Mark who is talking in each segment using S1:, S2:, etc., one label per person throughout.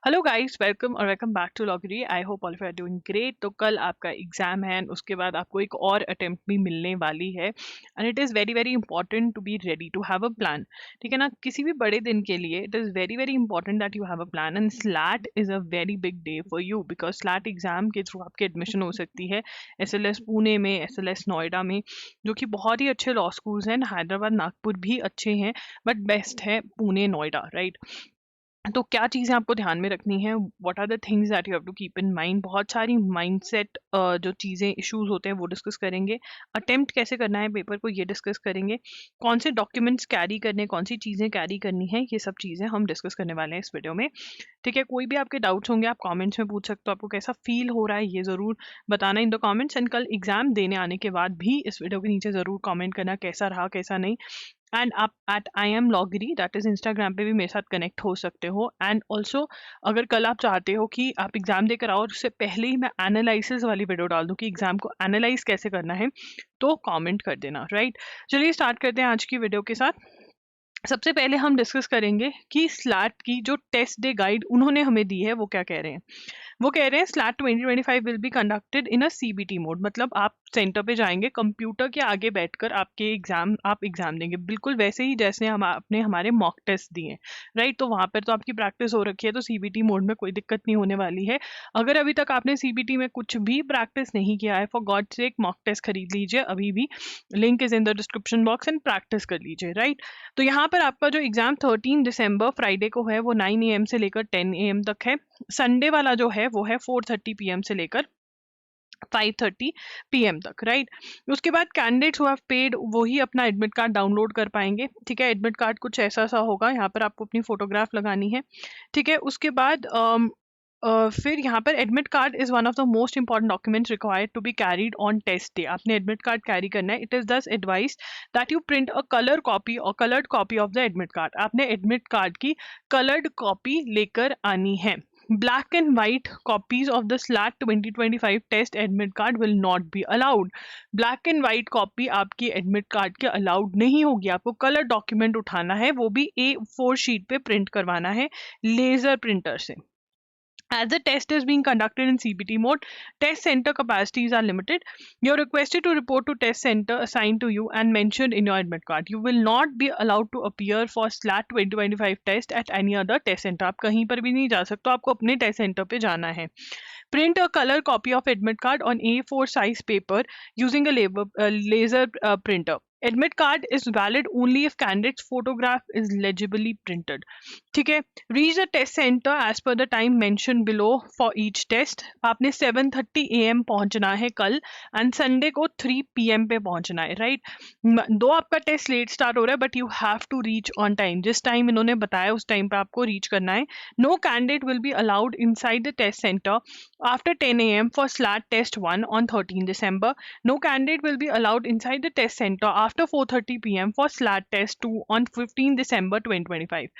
S1: Hello guys, welcome back to लॉगरी। I hope all of you are doing great. तो कल आपका exam है एंड उसके बाद आपको एक और अटेम्प्ट भी मिलने वाली है and it is very very important to be ready to have a plan. ठीक है ना, किसी भी बड़े दिन के लिए it is very very important that you have a plan and SLAT is a very big day for you because SLAT exam के थ्रू आपकी एडमिशन हो सकती है एसएलएस पुणे में, एसएलएस नोएडा में, जो कि बहुत ही अच्छे लॉ स्कूल्स हैं। हैदराबाद नागपुर भी अच्छे हैं बट बेस्ट है पुणे नोएडा, राइट। तो क्या चीज़ें आपको ध्यान में रखनी है, what are the things that you have to keep in mind. बहुत सारी माइंडसेट जो चीज़ें इश्यूज होते हैं वो डिस्कस करेंगे। अटेम्प्ट कैसे करना है पेपर को ये डिस्कस करेंगे। कौन से डॉक्यूमेंट्स कैरी करने, कौन सी चीज़ें कैरी करनी है, ये सब चीज़ें हम डिस्कस करने वाले हैं इस वीडियो में। ठीक है, कोई भी आपके डाउट्स होंगे आप कमेंट्स में पूछ सकते हो। आपको कैसा फील हो रहा है ये ज़रूर बताना इन द कमेंट्स एंड कल एग्जाम देने आने के बाद भी इस वीडियो के नीचे ज़रूर कमेंट करना कैसा रहा कैसा नहीं। एंड आप एट आई एम लॉगरी दैट इज इंस्टाग्राम पे भी मेरे साथ कनेक्ट हो सकते हो। एंड ऑल्सो अगर कल आप चाहते हो कि आप एग्जाम देकर आओ और उससे पहले ही मैं एनालिसिस वाली वीडियो डाल दूँ कि एग्जाम को एनालाइज कैसे करना है, तो कमेंट कर देना, राइट। चलिए स्टार्ट करते हैं आज की वीडियो के साथ। सबसे पहले हम डिस्कस करेंगे कि स्लैट की जो टेस्ट डे गाइड उन्होंने हमें दी है वो क्या कह रहे हैं। वो कह रहे हैं slate 2025 will be conducted in a CBT mode. मतलब आप सेंटर पे जाएंगे, कंप्यूटर के आगे बैठकर आप एग्जाम देंगे, बिल्कुल वैसे ही जैसे हम आपने हमारे मॉक टेस्ट दिए, राइट। तो वहां पर तो आपकी प्रैक्टिस हो रखी है, तो सीबीटी मोड में कोई दिक्कत नहीं होने वाली है। अगर अभी तक आपने सीबीटी में कुछ भी प्रैक्टिस नहीं किया है, for God sake mock test खरीद लीजिए अभी भी, link is in the description box and practice कर लीजिए, राइट। तो यहाँ पर आपका जो एग्जाम 13 दिसंबर फ्राइडे को है वो 9 AM से लेकर 10 AM तक है। संडे वाला जो है वो है 4:30 PM से लेकर 5:30 PM तक, राइट। उसके बाद कैंडिडेट्स हु हैव पेड वो ही अपना एडमिट कार्ड डाउनलोड कर पाएंगे। ठीक है, एडमिट कार्ड कुछ ऐसा सा होगा, यहाँ पर आपको अपनी फोटोग्राफ लगानी है। ठीक है, उसके बाद फिर यहाँ पर admit card is one of the most important documents required to be carried on test day. आपने एडमिट कार्ड कैरी करना है। It is thus advice that you print a colour copy और coloured copy of the admit card. आपने admit card की coloured copy लेकर आनी है। Black and white copies of the SLAT 2025 test admit card will not be allowed. Black and white copy आपकी admit card के allowed नहीं होगी। आपको कलर डॉक्यूमेंट उठाना है, वो भी A4 शीट पे प्रिंट करवाना है लेजर प्रिंटर से। As the test is being conducted in CBT mode, test center capacities are limited. You are requested to report to test center assigned to you and mentioned in your admit card. You will not be allowed to appear for SLAT 2025 test at any other test center. आप कहीं पर भी नहीं जा सकते, आपको अपने test centre पे जाना है। Print a color copy of admit card on A4 size paper using a laser printer. Admit card is valid only if candidate's photograph is legibly printed. ठीक है, reach the test centre as per the time mention below for each test. आपने 7:30 AM पहुंचना है कल and Sunday को 3 PM पे पहुंचना है, राइट। दो आपका टेस्ट लेट स्टार्ट हो रहा है but you have to reach on time. जिस टाइम इन्होंने बताया उस टाइम पे आपको रीच करना है। No candidate will be allowed inside the test centre after 10 AM for SLAT test 1 on 13 December. No candidate will be allowed inside the test center after 4:30 PM for SLAT test 2 on 15 December 2025.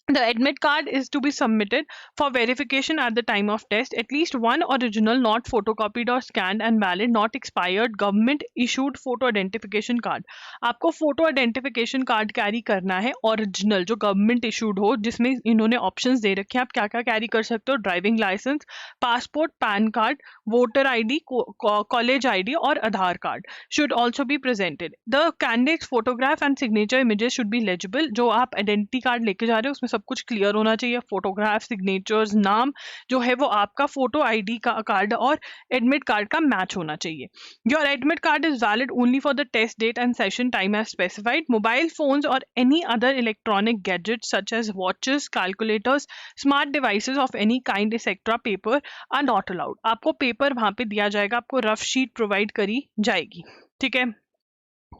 S1: The admit card is to be submitted for verification at the time of test. At least one original, not photocopied or scanned and valid, not expired, government issued photo identification card. आपको photo identification card carry करना है original, जो government issued हो, जिसमें इन्होंने options दे रखे हैं आप क्या क्या कैरी कर सकते हो। Driving licence, passport, PAN card, voter ID, college ID और Aadhaar card should also be presented. The candidate's photograph and signature images should be legible. जो आप आइडेंटिटी कार्ड लेके जा रहे हो उसमें सब कुछ क्लियर होना चाहिए। फोटोग्राफ, सिग्नेचर्स, नाम जो है वो आपका फोटो आईडी का कार्ड और एडमिट कार्ड का मैच होना चाहिए। Your admit card is valid only for the test date and session time as specified. Mobile phones और any other electronic gadgets such as watches, calculators, smart devices of any kind etcetera paper are not allowed. आपको paper वहां पे दिया जाएगा, आपको rough sheet provide करी जाएगी। ठीक है,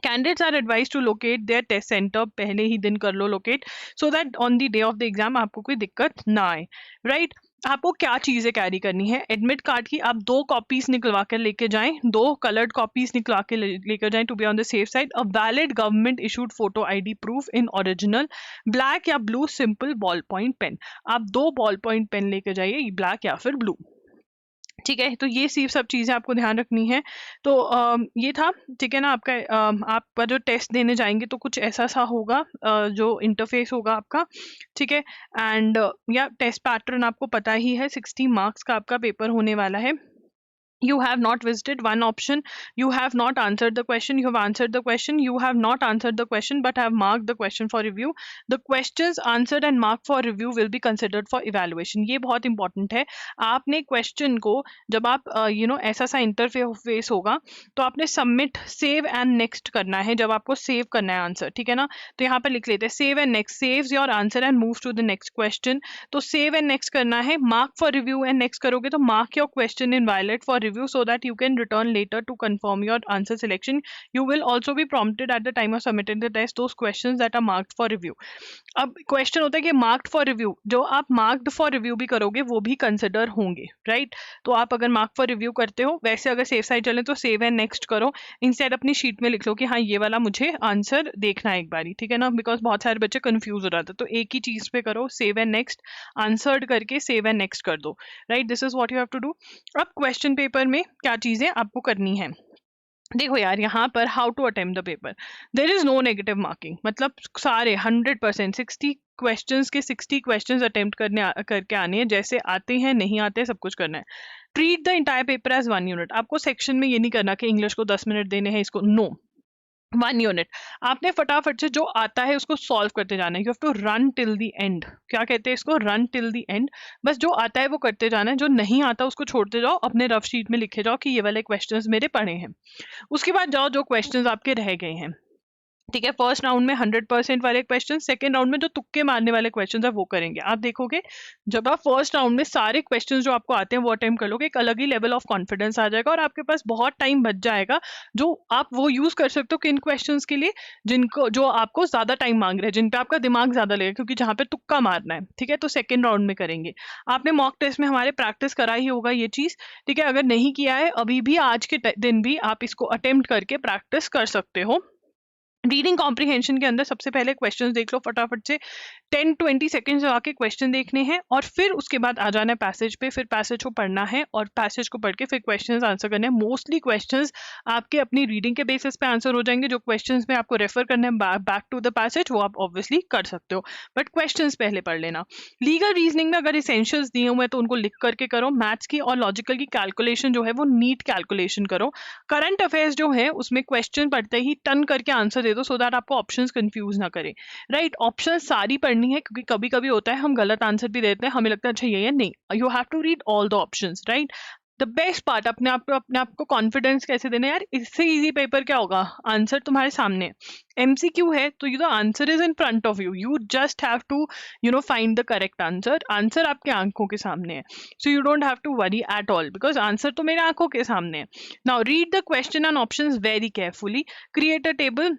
S1: candidates are advise to locate their test centre, पहले ही दिन कर लो locate, so that on the day of the exam आपको कोई दिक्कत ना आए, राइट। आपको क्या चीजें कैरी करनी है। एडमिट कार्ड की आप 2 कॉपीज निकलवा कर लेके जाएं, 2 कलर्ड कॉपीज निकलवा के लेकर जाएं to be on the safe side. A valid government issued photo ID proof in original, black या blue simple ball point pen. आप 2 बॉल पॉइंट पेन लेकर जाइए, ब्लैक या फिर ब्लू। ठीक है, तो ये सब चीज़ें आपको ध्यान रखनी है। तो ये था, ठीक है ना, आपका आप जो टेस्ट देने जाएंगे तो कुछ ऐसा सा होगा, जो इंटरफेस होगा आपका, ठीक है। एंड या टेस्ट पैटर्न आपको पता ही है, 60 मार्क्स का आपका पेपर होने वाला है। You have not visited one option, you have not answered the question, you have answered the question, you have not answered the question but have marked the question for review. The questions answered and marked for review will be considered for evaluation. ये बहुत important है। आपने question को जब आप ऐसा सा interface होगा तो आपने सबमिट, सेव एंड नेक्स्ट करना है। जब आपको सेव करना है आंसर, ठीक है ना, तो यहाँ पर लिख लेते हैं save and next, saves your answer and move to the next question. तो सेव एंड नेक्स्ट करना है, mark for review and next करोगे तो mark your question in violet for review so that you can return later to confirm your answer selection. You will also be prompted at the time of submitting the test those questions that are marked for review. अब question होता है कि marked for review, जो आप marked for review भी करोगे वो भी कंसिडर होंगे, राइट। तो आप अगर मार्क फॉर रिव्यू करते हो, वैसे अगर सेफ साइड चले तो सेव एंड नेक्स्ट करो, इंस्टेड अपनी शीट में लिख लो कि हाँ ये वाला मुझे आंसर देखना है एक बारी, ठीक है ना, बिकॉज बहुत सारे बच्चे कंफ्यूज हो जाते हैं। तो एक ही चीज पे करो, सेव एंड नेक्स्ट, आंसर्ड करके सेव एंड नेक्स्ट कर दो, right. This is what you have to do. अब क्वेश्चन पेपर में क्या चीजें आपको करनी है, देखो यार, यहाँ पर how to attempt the paper, there is no negative marking, मतलब सारे 100% 60 क्वेश्चंस के 60 क्वेश्चंस अटेम्प्ट करके आने हैं, जैसे आते हैं नहीं आते हैं सब कुछ करना है। Treat the entire paper as 1 unit. आपको सेक्शन में ये नहीं करना कि इंग्लिश को 10 मिनट देने हैं, इसको नो, 1 यूनिट। आपने फटाफट से जो आता है उसको सॉल्व करते जाना है। You have to run till the end, क्या कहते हैं इसको, रन टिल द एंड। बस जो आता है वो करते जाना है, जो नहीं आता उसको छोड़ते जाओ, अपने रफ शीट में लिखे जाओ कि ये वाले क्वेश्चंस मेरे पढ़े हैं। उसके बाद जाओ जो क्वेश्चंस आपके रह गए हैं, ठीक है। फर्स्ट राउंड में 100% वाले क्वेश्चन, सेकंड राउंड में जो तुक्के मारने वाले क्वेश्चन है वो करेंगे। आप देखोगे जब आप फर्स्ट राउंड में सारे क्वेश्चन जो आपको आते हैं वो अटेम्प्ट कर लोगे, एक अलग ही लेवल ऑफ कॉन्फिडेंस आ जाएगा और आपके पास बहुत टाइम बच जाएगा, जो आप वो यूज कर सकते हो किन क्वेश्चन के लिए, जिनको जो आपको ज्यादा टाइम मांग रहे हैं, जिन पे आपका दिमाग ज्यादा लगेगा, क्योंकि जहाँ पे तुक्का मारना है, ठीक है। तो सेकेंड राउंड में करेंगे। आपने मॉक टेस्ट में हमारे प्रैक्टिस करा ही होगा ये चीज, ठीक है। अगर नहीं किया है अभी भी, आज के दिन भी आप इसको अटेम्प्ट करके प्रैक्टिस कर सकते हो। रीडिंग कॉम्प्रिहेंशन के अंदर सबसे पहले क्वेश्चंस देख लो फटाफट से, 10-20 सेकंड्स लगा के क्वेश्चन देखने हैं और फिर उसके बाद आ जाना है पैसेज पे, फिर पैसेज को पढ़ना है और पैसेज को पढ़ के फिर क्वेश्चंस आंसर करने हैं। मोस्टली क्वेश्चंस आपके अपनी रीडिंग के बेसिस पे आंसर हो जाएंगे। जो क्वेश्चंस में आपको रेफर करना है बैक टू द पैसेज वो आप ऑब्वियसली कर सकते हो, बट क्वेश्चंस पहले पढ़ लेना। लीगल रीजनिंग में अगर इसेंशियल्स दिए हुए हैं तो उनको लिख करके करो। मैथ्स की और लॉजिकल की कैलकुलेशन जो है वो नीट कैलकुलेशन करो। करंट अफेयर्स जो है उसमें क्वेश्चन पढ़ते ही टन करके आंसर दे दो, सो दैट आपको ऑप्शंस कंफ्यूज ना करे, राइट। ऑप्शन सारी पढ़नी है, क्योंकि कभी कभी होता है हम गलत आंसर भी देते हैं, हमें लगता है अच्छा ये है, नहीं, you have to read all the options, right. The best part, अपने आप को कॉन्फिडेंस कैसे देना है यार, इससे इजी पेपर क्या होगा, आंसर तुम्हारे सामने है। एमसीक्यू है तो you the answer is in front of you, you just have to find the correct answer. Answer आपके आंखों के सामने है, so you don't have to worry at all, because answer तो मेरे आंखों के सामने है। Now read the question and options very carefully, create a table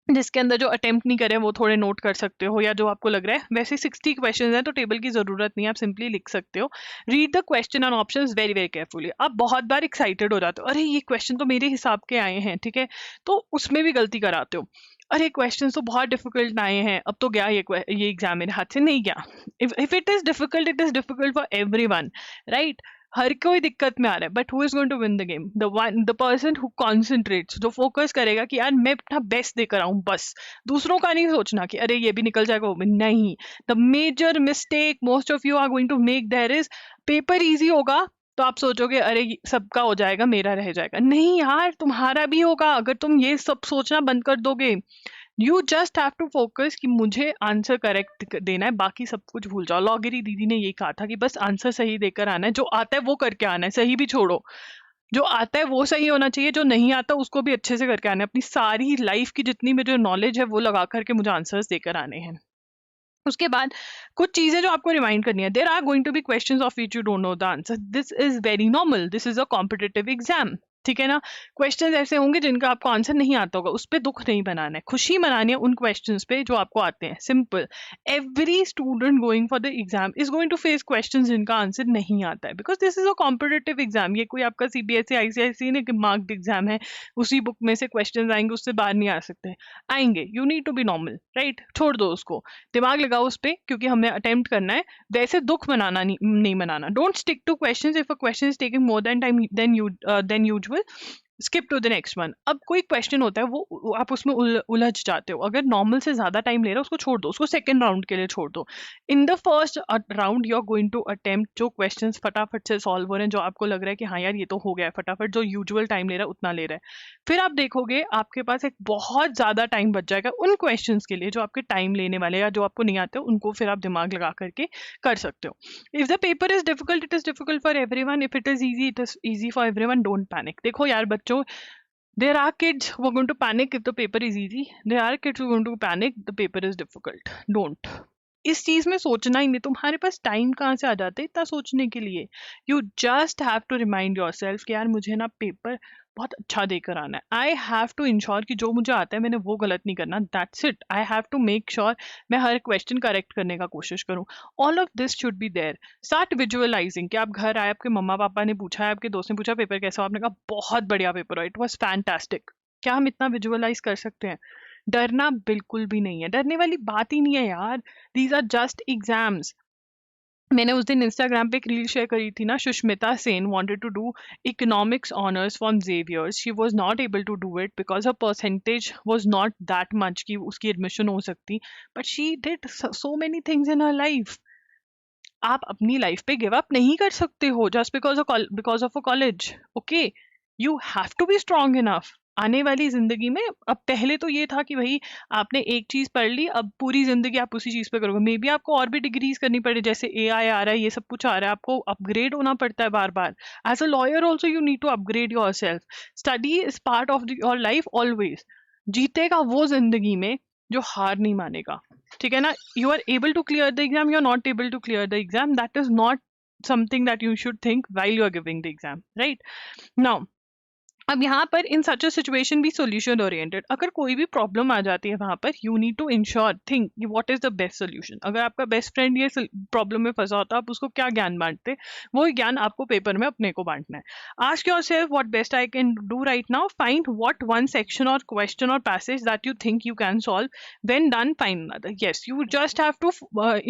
S1: जिसके अंदर जो अटेम्प्ट नहीं करे वो थोड़े नोट कर सकते हो, या जो आपको लग रहा है। वैसे 60 क्वेश्चन हैं तो टेबल की जरूरत नहीं है, आप सिंपली लिख सकते हो। Read the question and options very very carefully. आप बहुत बार एक्साइटेड हो जाते हो, अरे ये क्वेश्चन तो मेरे हिसाब के आए हैं, ठीक है, तो उसमें भी गलती कराते हो। अरे क्वेश्चन तो बहुत डिफिकल्ट आए हैं, अब तो गया ये एग्जाम मेरे हाथ से नहीं गया। If it is difficult for everyone, right. हर कोई दिक्कत में आ रहा है, but who is going to win the game, the person who concentrates, जो फोकस करेगा कि यार मैं अपना बेस्ट देकर आऊं, बस दूसरों का नहीं सोचना कि अरे ये भी निकल जाएगा वो भी नहीं। The major mistake most of you are going to make there is, paper easy होगा तो आप सोचोगे अरे सबका हो जाएगा मेरा रह जाएगा, नहीं यार तुम्हारा भी होगा अगर तुम ये सब सोचना बंद कर दोगे। You just have to focus कि मुझे आंसर करेक्ट देना है, बाकी सब कुछ भूल जाओ। लॉगेरी दीदी ने यही कहा था कि बस आंसर सही देकर आना है, जो आता है वो करके आना है, सही भी छोड़ो, जो आता है वो सही होना चाहिए, जो नहीं आता उसको भी अच्छे से करके आना है। अपनी सारी लाइफ की जितनी मेरी नॉलेज है वो लगा करके मुझे आंसर्स देकर आने हैं। उसके बाद कुछ चीजें जो आपको रिमाइंड करनी है, there are going to be questions of which you don't know the answer, this is very normal, this is a competitive exam, ठीक है ना। क्वेश्चंस ऐसे होंगे जिनका आपको आंसर नहीं आता होगा, उस पर दुख नहीं बनाना है, खुशी मनानी है उन क्वेश्चंस पे जो आपको आते हैं। Simple. Every student going for the exam is going to face questions जिनका आंसर नहीं आता है, because this is a competitive exam. ये कोई आपका सीबीएसई आईसीआईसी नहीं कि मार्क्ड एग्जाम है, उसी बुक में से क्वेश्चन आएंगे, उससे बाहर नहीं आ सकते। आएंगे, you need to be normal, right. छोड़ दो उसको, दिमाग लगाओ उस पर, क्योंकि हमें अटेम्प्ट करना है। वैसे दुख मनाना नहीं मनाना। Don't stick to questions if a question is taking more than time than usual. Skip to the next one. अब कोई क्वेश्चन होता है वो आप उसमें उलझ जाते हो, अगर नॉर्मल से ज्यादा टाइम ले रहा है उसको छोड़ दो, उसको सेकंड राउंड के लिए छोड़ दो। In the first round you are going to attempt जो क्वेश्चंस फटाफट से सॉल्व हो रहे हैं, जो आपको लग रहा है कि हाँ यार ये तो हो गया है फटाफट, जो यूजुअल टाइम ले रहा है उतना ले रहा है। फिर आप देखोगे आपके पास एक बहुत ज्यादा टाइम बच जाएगा उन क्वेश्चंस के लिए जो आपके टाइम लेने वाले या जो आपको नहीं आते, उनको फिर आप दिमाग लगा करके कर सकते हो। If the paper is difficult, it is difficult for everyone. If it is easy, it is easy for everyone. Don't panic. देखो यार बच्चों, there are kids who are going to panic if the paper is easy. There are kids who are going to panic the paper is difficult. Don't. इस चीज में सोचना ही नहीं, तुम्हारे पास time कहाँ से आ जाते इतना सोचने के लिए। You just have to remind yourself कि यार मुझे ना पेपर बहुत अच्छा देकर आना है। आई हैव टू इंश्योर कि जो मुझे आता है मैंने वो गलत नहीं करना। That's it. I have to make sure मैं हर क्वेश्चन करेक्ट करने का कोशिश करूँ। All of this should be there. Start visualizing कि आप घर आए, आपके मम्मा पापा ने पूछा है, आपके दोस्त ने पूछा पेपर कैसा हो, आपने कहा बहुत बढ़िया पेपर हो, इट वॉज फैंटास्टिक। क्या हम इतना विजुअलाइज कर सकते हैं? डरना बिल्कुल भी नहीं है, डरने वाली बात ही नहीं है यार। These are just exams. मैंने उस दिन इंस्टाग्राम पे एक रील शेयर करी थी ना, Sushmita Sen wanted to do economics honours from Xavier's. She was not able to do it because her percentage was not that much कि उसकी एडमिशन हो सकती, but she did so many things in her life. आप अपनी life पे give up नहीं कर सकते हो just because of a college. Okay, you have to be strong enough. आने वाली जिंदगी में, अब पहले तो ये था कि भाई आपने एक चीज पढ़ ली, अब पूरी जिंदगी आप उसी चीज पे करोगे। मे बी आपको और भी डिग्रीज करनी पड़े, जैसे एआई आ रहा है, ये सब कुछ आ रहा है, आपको अपग्रेड होना पड़ता है बार बार। As a lawyer also you need to upgrade yourself. Study is part of your life always. जीतेगा वो जिंदगी में जो हार नहीं मानेगा, ठीक है ना। You are able to clear the exam, you are not able to clear the exam, that is not something that you should think while you are giving the exam, right? Now, अब यहाँ पर in such a situation भी solution oriented. अगर कोई भी problem आ जाती है वहां पर, you need to ensure think what is the best solution. अगर आपका बेस्ट फ्रेंड ये प्रॉब्लम में फंसा होता, आप उसको क्या ज्ञान बांटते, वो ज्ञान आपको पेपर में अपने को बांटना है। Ask yourself what best I can do right now, find what one section और क्वेश्चन और passage that you think you can solve, when done find another. Yes, you just have to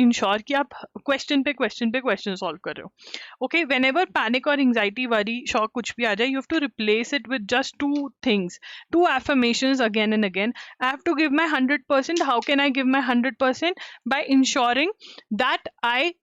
S1: ensure कि आप question पे question solve कर रहे हो। Okay, whenever panic और anxiety, worry, shock कुछ भी आ जाए, you have to replace it with just two things, two affirmations again and again. I have to give my 100%. How can I give my 100%? By ensuring that I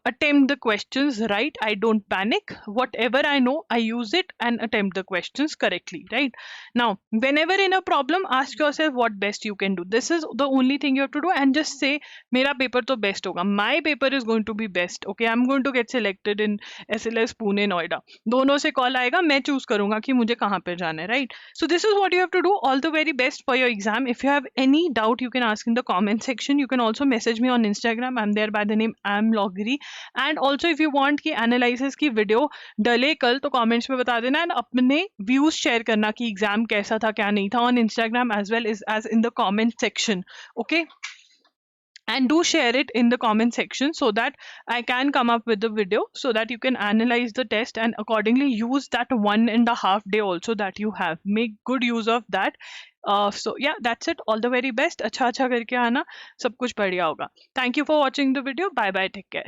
S1: attempt the questions right. I don't panic. Whatever I know, I use it and attempt the questions correctly, right? Now, whenever in a problem, ask yourself what best you can do. This is the only thing you have to do, and just say, मेरा paper तो best होगा, my paper is going to be best. Okay, I'm going to get selected in SLS Pune, Noida. दोनों से call आएगा, मैं choose करूंगा कि मुझे कहाँ पे जाना है, right? So this is what you have to do. All the very best for your exam. If you have any doubt, you can ask in the comment section. You can also message me on Instagram. I am there by the name amlogri. And also if you want कि analysis की video डले कल, तो comments में बता देना, and अपने views share करना कि एग्जाम कैसा था क्या नहीं था on Instagram as well as in the comment section. Okay, and do share it in the comment section so that I can come up with the video so that you can analyze the test and accordingly use that 1.5 day also that you have. Make good use of that. So yeah, that's it. All the very best. अच्छा अच्छा करके आना, सब कुछ बढ़िया होगा. Thank you for watching the video. Bye bye. Take care.